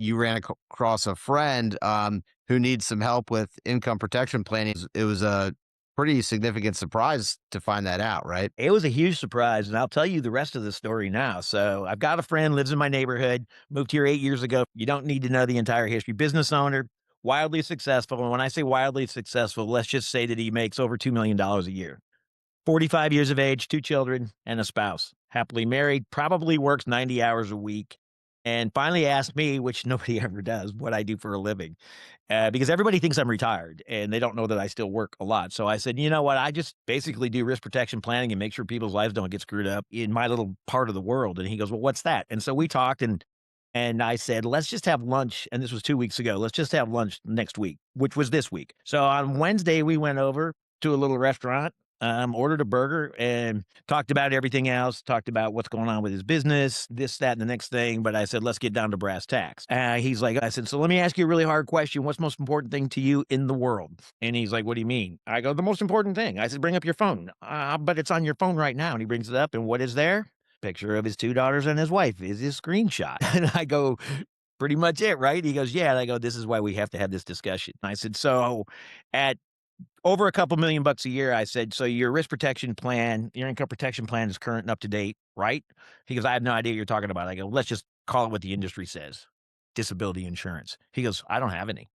you ran across a friend who needs some help with income protection planning. It was a pretty significant surprise to find that out, right? It was a huge surprise, and I'll tell you the rest of the story now. So I've got a friend, lives in my neighborhood, moved here 8 years ago. You don't need to know the entire history. Business owner, wildly successful. And when I say wildly successful, let's just say that he makes over $2 million dollars a year. 45 years of age, 2 children, and a spouse. Happily married, probably works 90 hours a week, and finally asked me, which nobody ever does, what I do for a living, because everybody thinks I'm retired, and they don't know that I still work a lot. So I said, "You know what? I just basically do risk protection planning and make sure people's lives don't get screwed up in my little part of the world." And he goes, "Well, what's that?" And so we talked, and I said, "Let's just have lunch," and this was 2 weeks ago. "Let's just have lunch next week," which was this week. So on Wednesday, we went over to a little restaurant, ordered a burger, and talked about everything else, talked about what's going on with his business, this, that, and the next thing. But I said, let's get down to brass tacks. He's like, I said, so let me ask you a really hard question. What's the most important thing to you in the world? And he's like, what do you mean? I go, the most important thing. I said, bring up your phone. But it's on your phone right now. And he brings it up. And what is there? Picture of his 2 daughters and his wife is his screenshot. And I go, pretty much it, right? He goes, yeah. And I go, this is why we have to have this discussion. I said, so at over a couple million bucks a year, I said, so your risk protection plan, your income protection plan is current and up to date, right? He goes, I have no idea what you're talking about. I go, let's just call it what the industry says, disability insurance. He goes, I don't have any.